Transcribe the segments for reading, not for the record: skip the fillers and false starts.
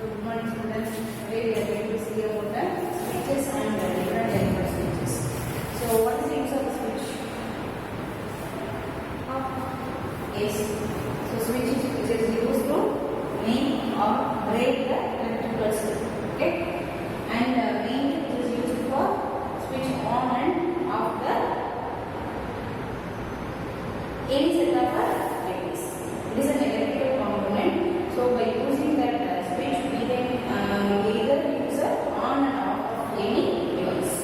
Good morning students. Today we are going to see about the switches and different types of switches. So what is the use of the switch? Yes. So switch is used to make or break the electrical circuit. Okay. And mainly it is used for switch on and off the any set of device. It is an electrical component. So by using that switch, we can either use on and off of any device.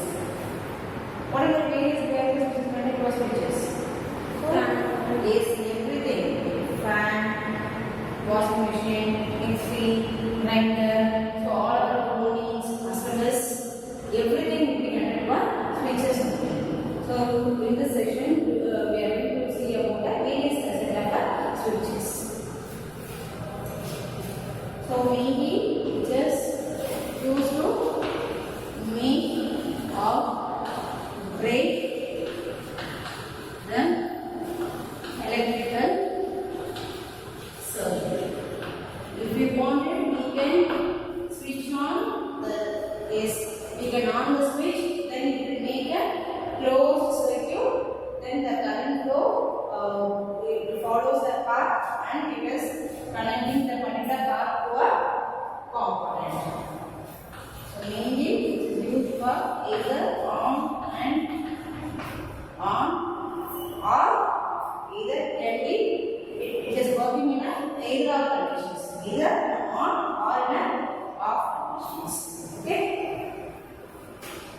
What are the various devices which is connected to switches? Fan, AC, everything. Fan, washing machine, mixie, grinder. So all of the motors, customers, everything will be connected to switches. So in this session, we are going to see about the various set of switches. So mainly just used to make or break the electrical circuit. If we wanted, we can switch on the we can on the switch, then it will make a closed circuit, then the current flow it follows the path and it is connecting the particular path to a component. So mainly it is used for either on or either can be it is working in either of conditions, either on or in off conditions. Okay.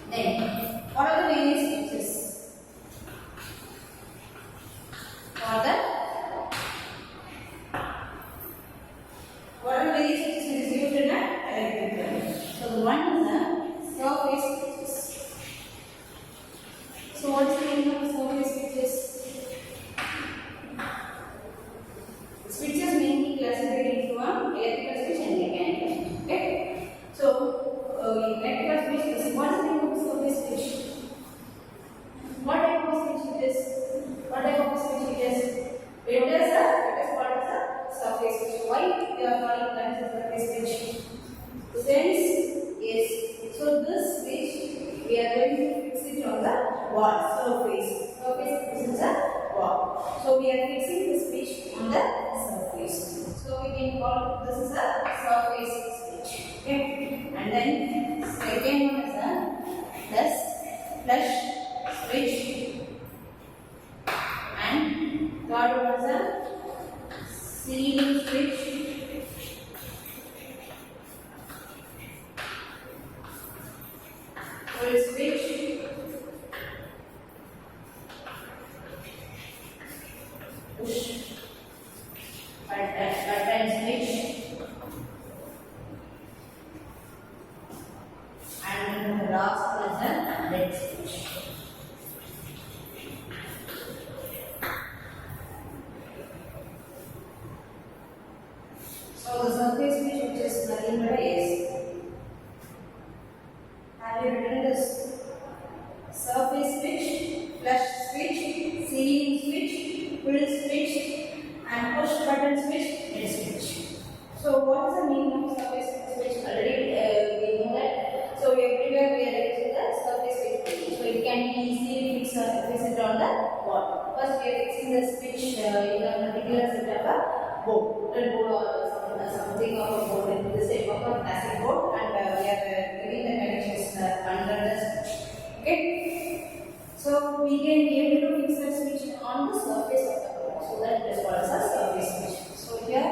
Then what are the various switches? What are the various switches which is used in an electrical? So the one is the surface switches. So what is the meaning of surface switches? Switches mainly classified into an electrical switch and mechanical switch. Okay. So electrical switch is what is the meaning of surface switch? What type of switch it is? What type of switch it is? It is called as a surface switch. Why we are calling that as a surface switch? Since yes, so this switch we are going to fix it on the wall surface. Surface is a wall. So we are fixing the switch on the surface. So we can call this is a surface switch. Okay. And then second one is a flush switch. And third one is a ceiling switch. Full switch. Push button switch. And the last one is a red switch. So the surface switch which is nothing but is. Have you written this? Surface switch, flush switch, ceiling switch, pull switch, and push button switch, red switch. So what is the meaning of surface switch? Already we know that. So everywhere we are using the surface switch. So it can be easily fix it on the wall. First we are fixing the switch in a particular set of a board, or something of a board in this type of a plastic board, and we are giving the connections under the switch. Okay. So we can be able to fix the switch on the surface of the board. So that is called as a surface switch. So here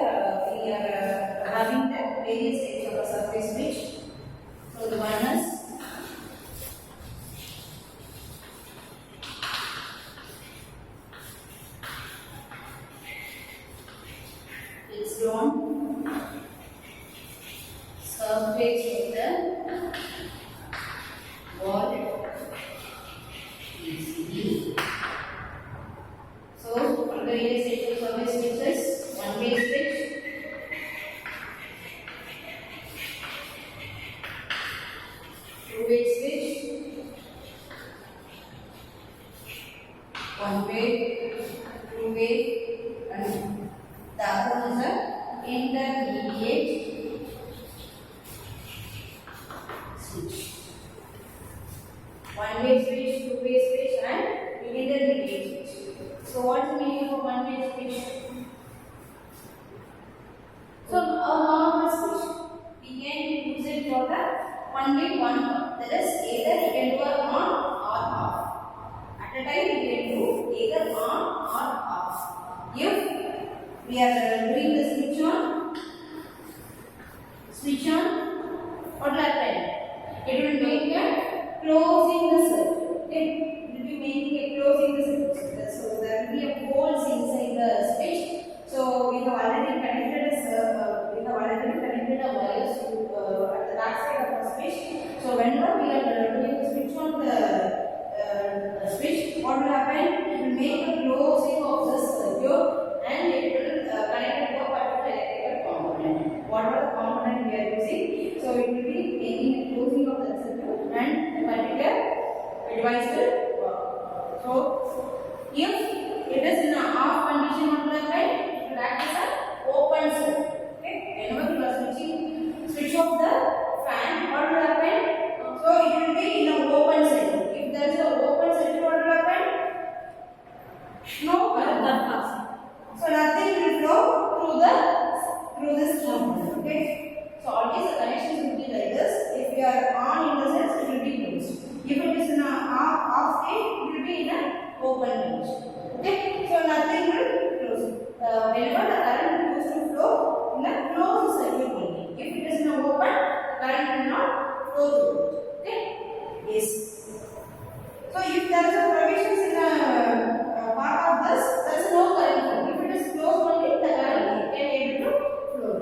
we are having the various types of a surface switch. So the one is it's drawn surface of the wall easily. So the various types of surface switches, one way switch, switch. One-way switch, two-way switch, and intermediate switch. So, what is the meaning of a one-way switch? So, a normal switch, we can use it for the one-way one. That is, either you can do a on or off. At a time, you can do either on or off. If we are doing the switch on, what will happen? It will make a closing the circuit. Okay? It will be making a closing the circuit. So there will be a holes inside the switch. So we have already connected a wires to at the back side of the switch. So whenever we are doing the switch on the switch, what will happen? It will make a closing of the circuit and it will connect it to a particular electrical component. Whatever the component we are using, so it will be making a closing of the circuit and the particular device will work. So if it is in an off condition, what will happen? It will act as an open circuit. Okay? Whenever you are switch off the fan, what will happen? So it will be in an open circuit. If there is an open circuit, what will happen? No current passing. So nothing will flow through this component. Okay. So always the connections will be like this. If we are on in the sense, it will be closed. If it is in an off state, it will be in an open condition. Okay. So nothing will close. Whenever the current goes to flow in a closed circuit only. If it is in an open, the current will not flow through it. Okay. Yes. So if there is a provisions in a part of this, there is no current flow. If it is closed only, the current can be able to flow.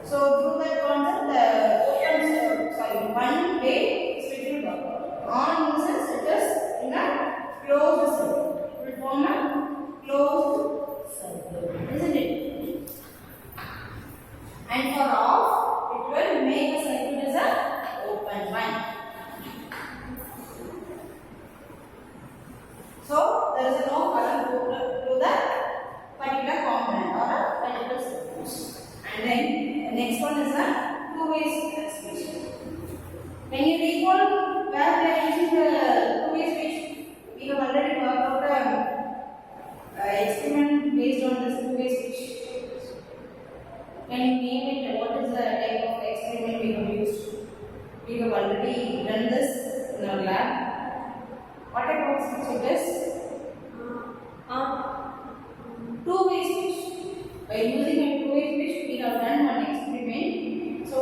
So through that concept, the one-way switch will work. On in the sense, it is in a closed circuit. It will form a closed circuit, isn't it? And for off, it will make a circuit as an open one. So there is no current to the particular component or a particular circuit. And then the next one is a two-way switch. When you recall where we are using the two-way switch, we have already worked out an experiment based on this two-way switch. Can you name it? What is the type of experiment we have used? We have already done this in our lab. What type of switch it is? Two-way switch. By using a two-way switch, we have done one experiment. So,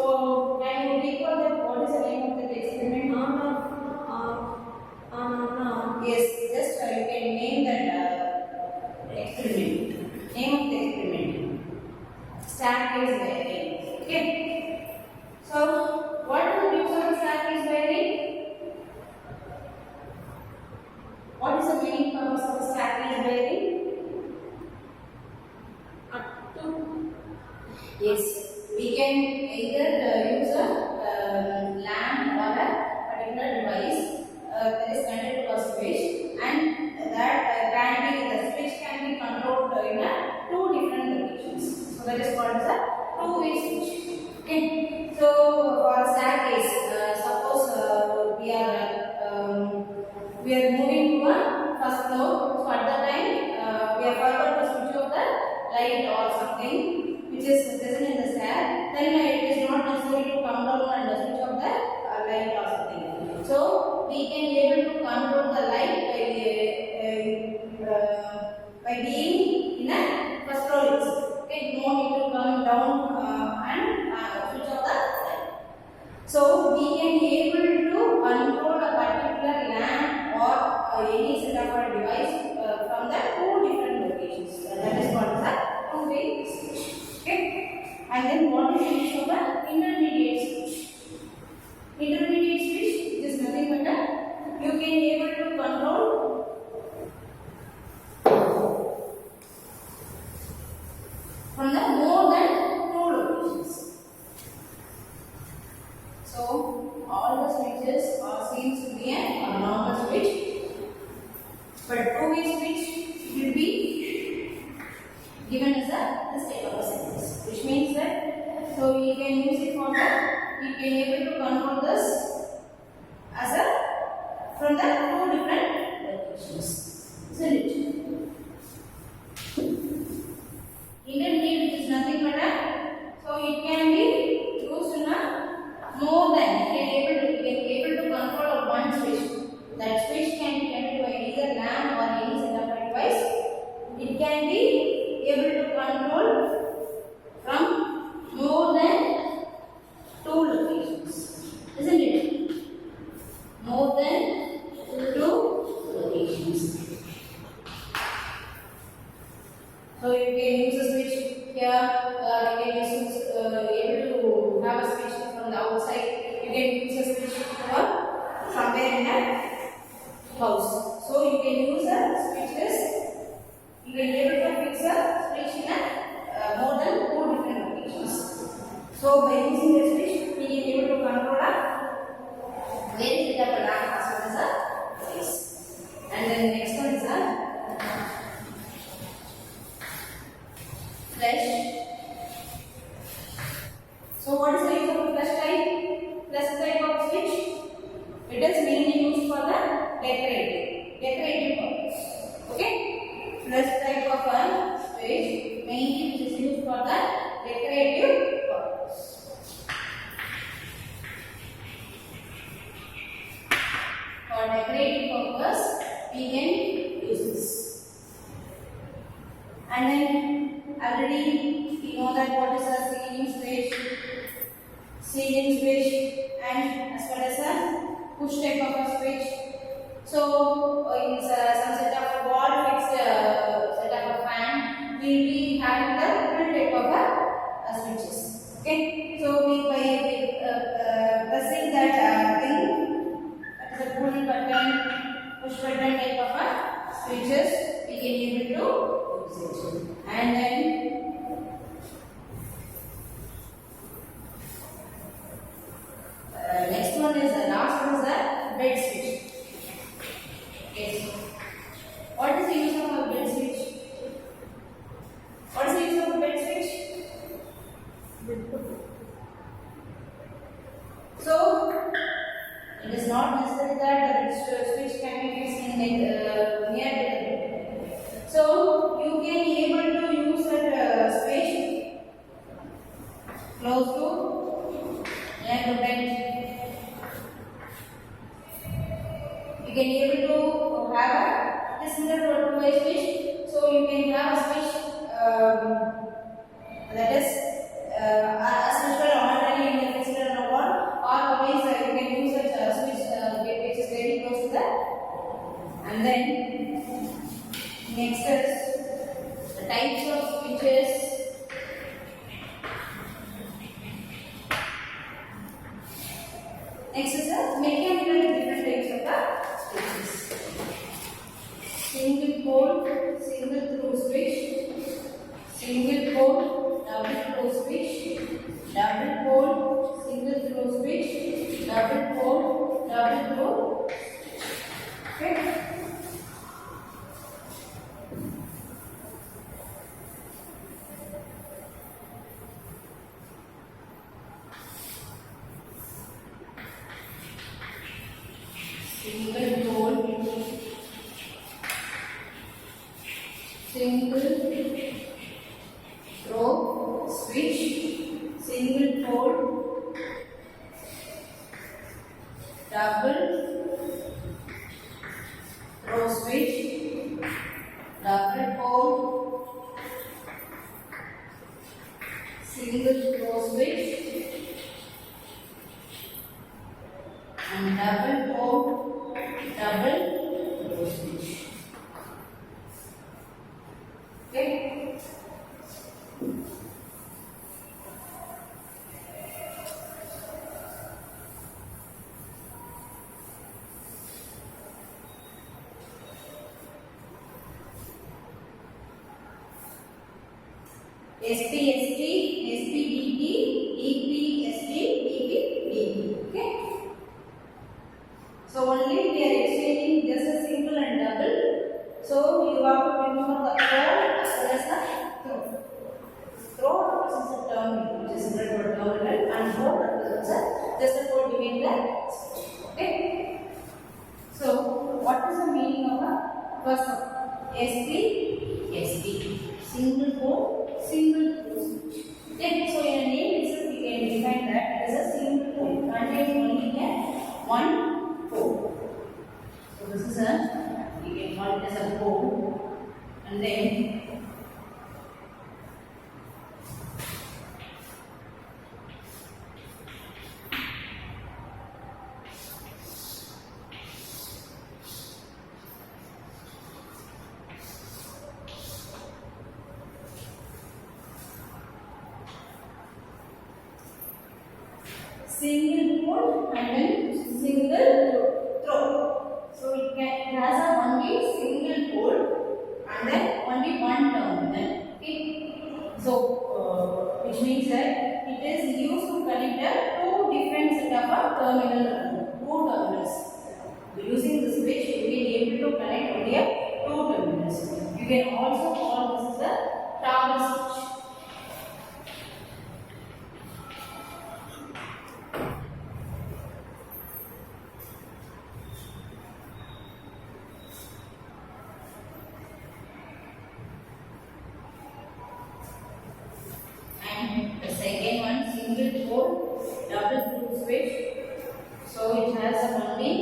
can you recall that what is the name of that experiment? Yes, just you can name that experiment. Name of the experiment. Staircase wiring. Okay. So, what is the use of staircase wiring? What is the main purpose of the staircase wiring? Yes, we can either use a lamp or a particular device that is connected to a switch, and that the switch can be controlled in two different locations. So that is called as a two-way switch. Okay. So for a staircase, suppose we are moving to a first floor. So at that time, we are forgot to switch off the light or something which is present in the stair, then it is not necessary to come down and switch off the light or something. So we can able to control the light by being in a first floor itself. Okay, no need to come down and switch off the light. So we can able to control a particular lamp or any set of a device from the two different locations. That is called as a two-way switch. Okay. And then what is the use of the intermediate switch? Intermediate switch is nothing but you can able to control from the more than two locations. So all the switches are seems to be a normal switch, but two-way switch will be given as this type of a sentence, which means that so we can use it for that. We can able to control this as a from the two different locations, isn't it? Indian need which is nothing but a, so it can be used in a more than, it can able to control one switch. That switch can be carried by either lamp or any setup device. It can be able to control from more than two locations, isn't it? More than two locations. So you can use a switch here. You can use able to have a switch from the outside. You can use a switch for somewhere in a house. So you can use a switches. You can be able to fix a switch in a more than two different locations. So by using the switch, we can be able to control a very setup lamp as well as a device. And then the next one is a flash. So what is the use of a flash type? Flash type of switch. It is mainly used for the decorative purpose. Okay. Flash type of a switch mainly which is used for the decorative purpose. For decorative purpose, we can use this. And then already we know that what is a ceiling switch, and as well as a push type of a switch. So in some set of wall fixed set of a fan, we will be having the pull type of a switches. Okay, so we by pressing that thing, that is a pull button, push button type of a switches, we can able to use it. And then next one is the last one is the bed switch. Yes. What is the use of a bed switch? What is the use of a bed switch? So it is not necessary that the bed switch can be fixed in near the bed. So you can be able to use that switch close to near the bed. You can be able to have a similar to a switch. So you can have a switch that is as usual already in the fixed on a wall, or always you can use a switch which is very close to that. And then next is the types of switches. Next is the mechanical different types of the switches. Single pole, single through switch, single pole, double through switch, double pole, single through switch, double pole, double through. Okay. Single pole, single throw switch, single pole, double throw switch, double pole, single throw switch, and double pole, double throw switch. Okay. SPST, SPDT, EPST, EPDT. Okay. So only we are exchanging just a single and double. So you have to remember the throw as well as the throw. Throw represents a terminal, which is similar to a terminal, and throw represents just a code between the switch. Okay. what is the meaning of a first one? SPSP. Single pole, single through switch. Okay, so in a name itself we can define that as a single pole. Contains only one pole. So this is a, we can call it as a pole, and then single pole and then single throw. So it has a only single pole and then only one terminal. Okay. So which means that it is used to connect two different set of a terminal, two terminals. Using this switch, you will be able to connect only two terminals. You can also call this as a tower switch. The second one, single pole, double through switch. So it has a only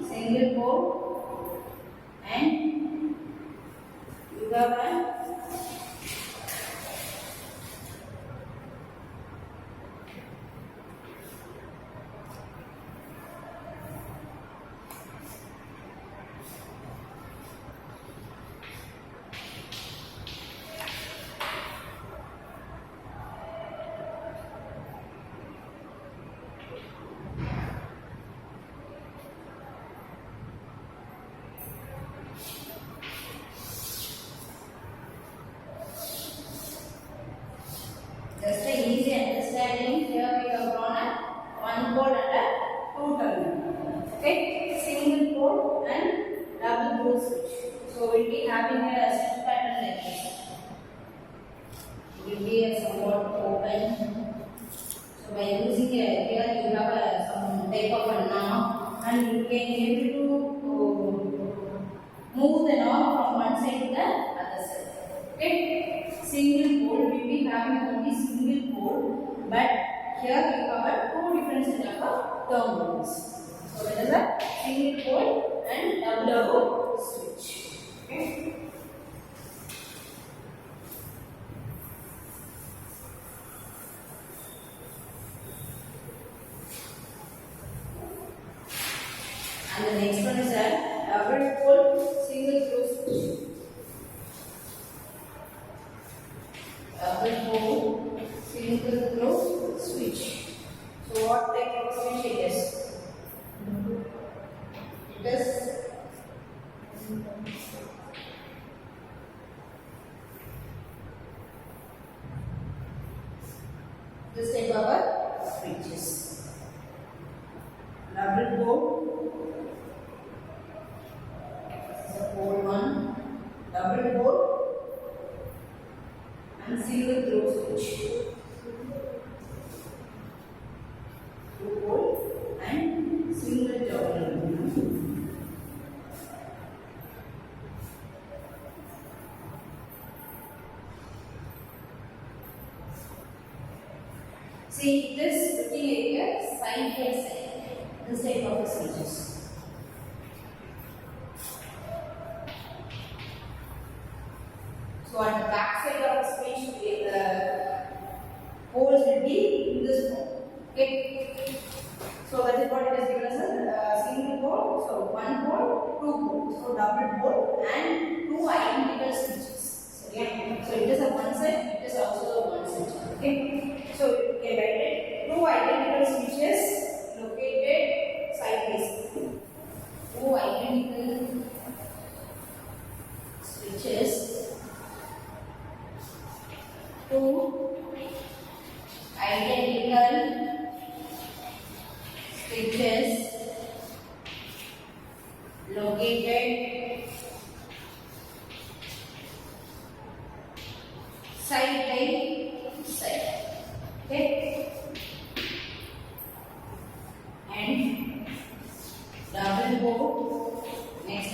single pole and you have a just a easy understanding. Here we have drawn a one pole and a two terminal. Okay, single pole and double pole switch. So we'll be having a set pattern like this. It will be a somewhat open. So by using here you have some type of a knob and you can be able to move the knob from one side to the other side. Okay, single pole will be having only single pole, but here we have two different set of terminals. So that is a single pole and double pole switch. Okay. And the next one is a double pole single through switch. Double pole single through switch. So what type of switch it is? It is this type of switches. Double pole, pole 1, double pole and single through switch. Two pole and single terminal. See this looking area side by side. This type of switches. So at the back side of the switch, the poles will be in this form. Okay. So that is what it is given as a single pole. So one pole, two poles. So double pole and two identical switches. So yeah. So it is a one side. It is also a one side. Okay. So you can write it. Two identical switches located side by side. Two identical switches. Two identical switches located side by side. Okay, and double pole. Next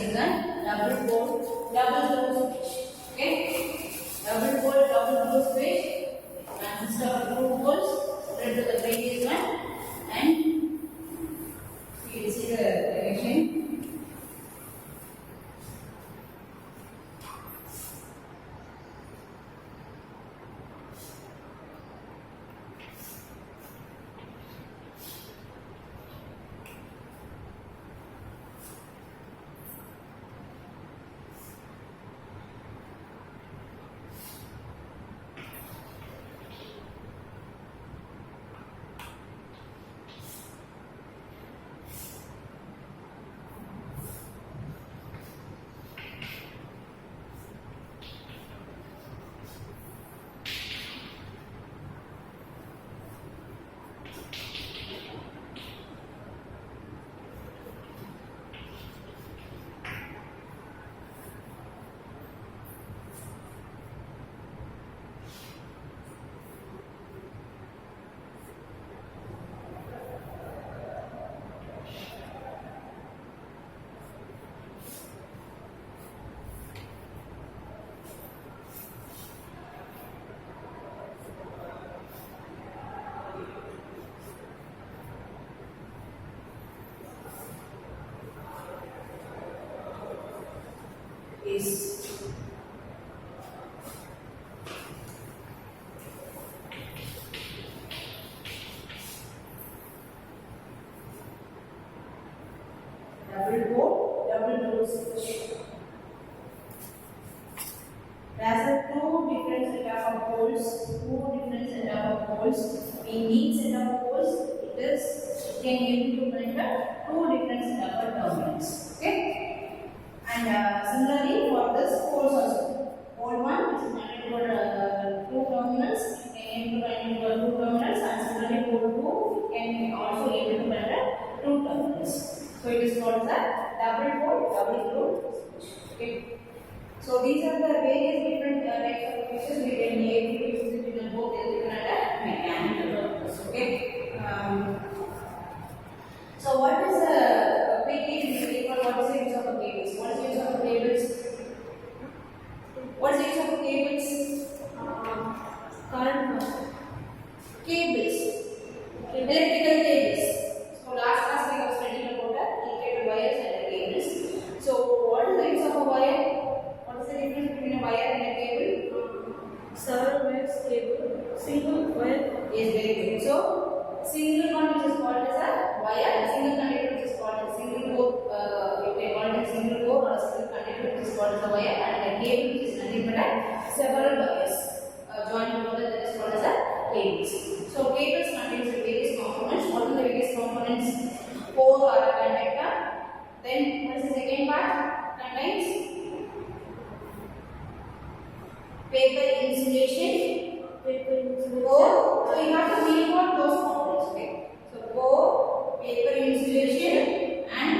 is double pole switch. There are two different set of poles. In each set of poles, it can able to connect two different set of terminals. Okay. And similarly for this poles also, pole 1 which is connected to two terminals, it can able to connect to two terminals, and similarly pole 2 can also able to connect two terminals. So it is called the double pole switch. Okay. So these are the various different types of switches we can be able to use it in both electrical and mechanical purpose. Okay. So what is the quickly what is the use of the cables? What is the use of the cables? What is the use of the cables? Current cables. Electrical cables. So last class we have studied about the electrical wires and the cables. So what is the use of a wire? What is the difference between a wire and a cable? Several wires cable, single wire. Yes, very good. So single one which is called as a wire, single conductor which is called as single core. You can call it single core or single conductor which is called as a wire, and a cable which is nothing but a several wires joined together, that is called as a cables. So cables contains the various components. What are the various components? Core or a conductor. Then what is the second part? Contains paper insulation. Core. So you have to think about those components. Okay. So core, paper insulation, and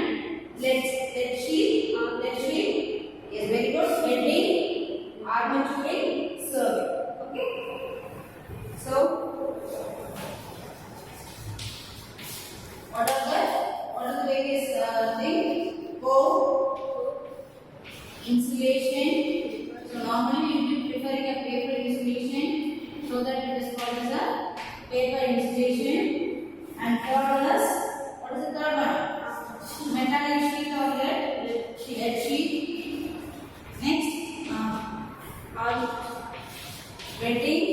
lead sheet. Lead sheet is very good. Welding, armaturing, serving. Okay. So what are the various things? Core, insulation. So normally you will be preferring a paper insulation, so that it is called as a paper insulation. And formulas, what is the third one? Metallic sheet or lead sheet. Next, welding.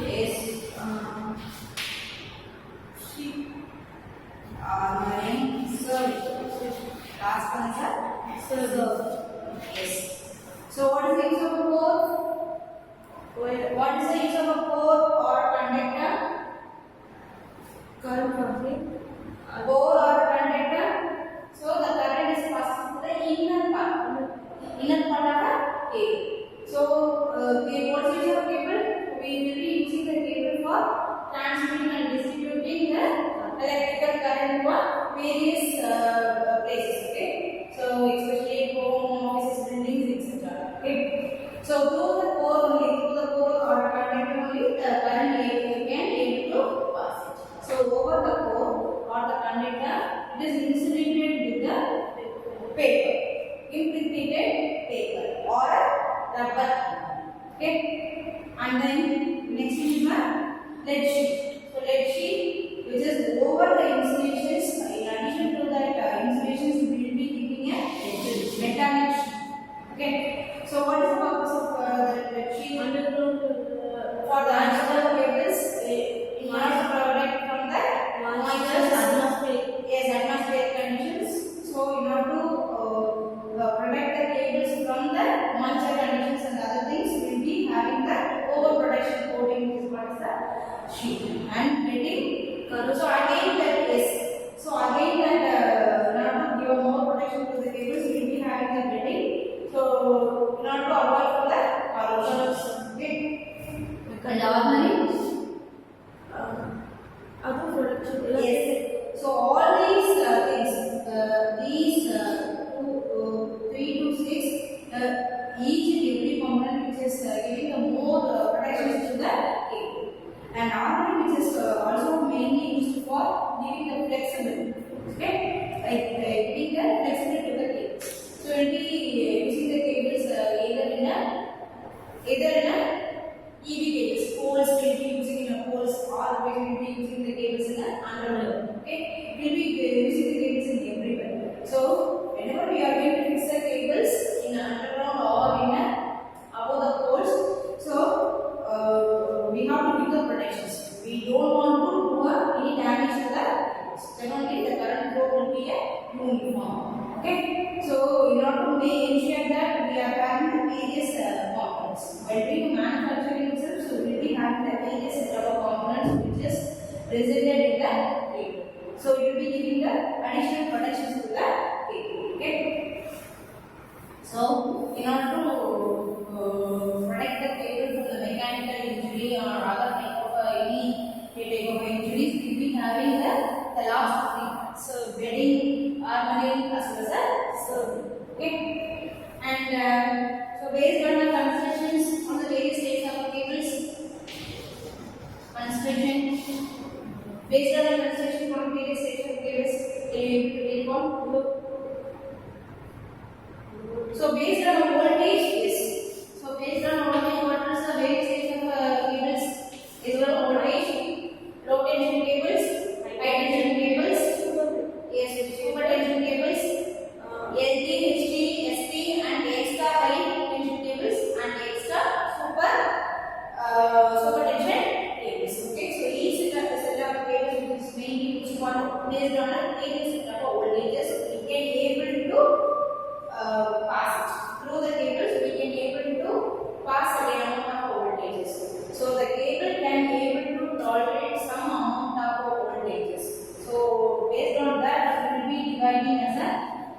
Yes. Sheet. Armoring. Last one is a server. Yes. So what is the use of a core? What is the use of a core or conductor? Current company. Core or conductor. So the current is passing to the inner part of the cable. So what is the use of cable? We will be using the cable for transmitting and distributing the electrical current to various places. Okay. So especially home, offices, buildings, etc. Okay. So through the core or conductor only, the current can able to pass it. So over the core or the conductor, it is insulated with the paper, impregnated paper or rubber. Okay. And then next is lead sheet. So lead sheet, which is over the insulations. In addition to that, insulations we will be keeping a metallic sheet. Okay. So what is the purpose of the lead sheet? Underground. For the underground cables, in order to protect from the moisture, atmospheric conditions. So in order to protect the cables from the moisture conditions and other things, we will be having the overprotection coating, which is what is the sheet. And letting. So again that is. So again that in order to give more protection to the cables, we will be having the bedding. So in order to avoid from the corrosion. Okay. And armoring. Other production. Yes. So all these things, these 3 to 6, each and every component which is giving the more protections to the cable. And armoring, which is also mainly used for giving the flexibility. Okay, like giving the flexibility to the cable. So we will be using the cables either in a EV cables, poles will be using in a poles, or we will be using the cables in a underground. Okay, we will be using the cables in uniform. Okay, so in order to make ensure that we are having the various components. When we manufacture itself, so we will be having the various set of components which is presented in the cable. So it will be giving the additional protections to the cable. Okay. So in order to protect the cable from the mechanical injury or other type of any type of injuries, we will be having the last three. So bedding, armoring as well as serving. Okay. And so based on the considerations on the various types of cables, construction, based on the construction on various types of cables, can you take on? So based on the voltage, yes. So based on voltage, what is the various types of cables? Is one voltage, low tension cables, high tension cables, yes, super tension cables, LT, HT, ST, and extra high tension cables and extra super tension cables. Okay, so each set of cables which is mainly based on a cable set of voltages, we can able to pass it. Through the cables, we can able to pass a amount of voltages. So the cable can be able to tolerate some amount of voltages. So based on that, we will be dividing as a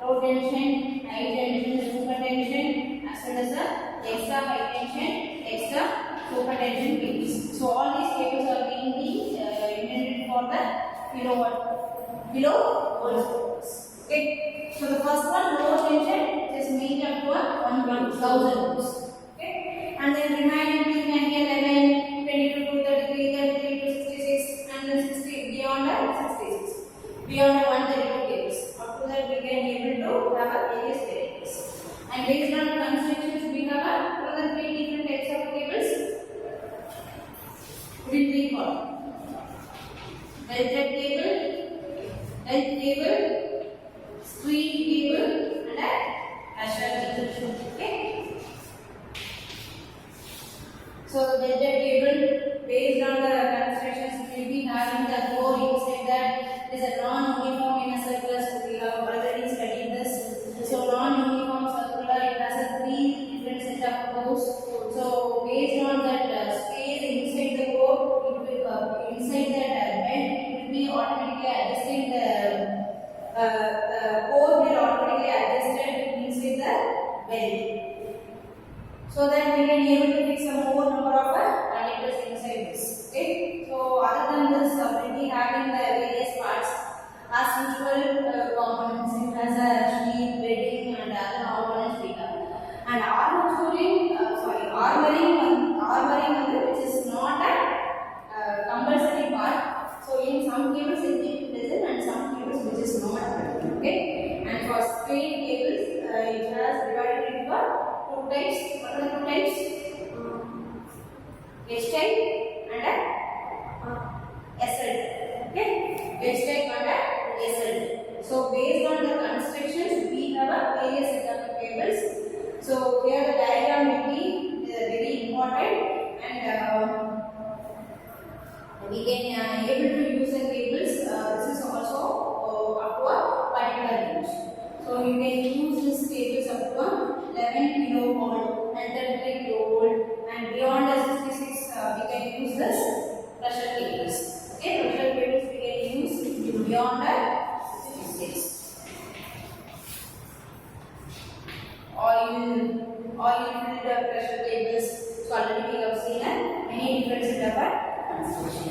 low tension, high tension, super tension, as well as a extra high tension, extra super tension cables. So all these cables are being intended for the kilovolts. Okay, so the first one, low tension, is made up to 1000 volts. Okay, and then remaining can be 11, 22 to 33, 33 to 66, and then 60 beyond that 66. Beyond the 132 cables. Up to that we can able to have a various cables. And based on the constructions, we have another 3 different types of cables. We will take on belted cable, health cable, string cable, and a asher cable. Okay. So the belted cable, based on the constructions, we will be having the core inside that is a non-uniform inner circular. So we have already studied this. So non-uniform circular, it has a 3 different set of cores. So based on that space inside the core, it will inside that belt, it will be automatically adjusting the core will automatically adjusted inside the belt, so that we can able to fix a more number of connectors inside this. Okay. So other than this, we will having the various parts as usual components. It has a sheet, bedding, and other components we have. And armoring, which is not a compulsory part. So in some cables it is present and some cables which is not present. Okay. And for straight cables, it has divided into 2 types. What are the 2 types? H type and S type. Okay. H type and S type. So based on the constructions, we have a various set of cables. So here the diagram will be very important, and we can able to use the cables. This is also up to a particular range. So you can use these cables up to 11 kilovolt and 33 kilovolt, and beyond the 66 we can use this pressure cables. Okay, pressure cables we can use beyond the 66. Oil filled pressure cables. So already we have seen many different set of construction.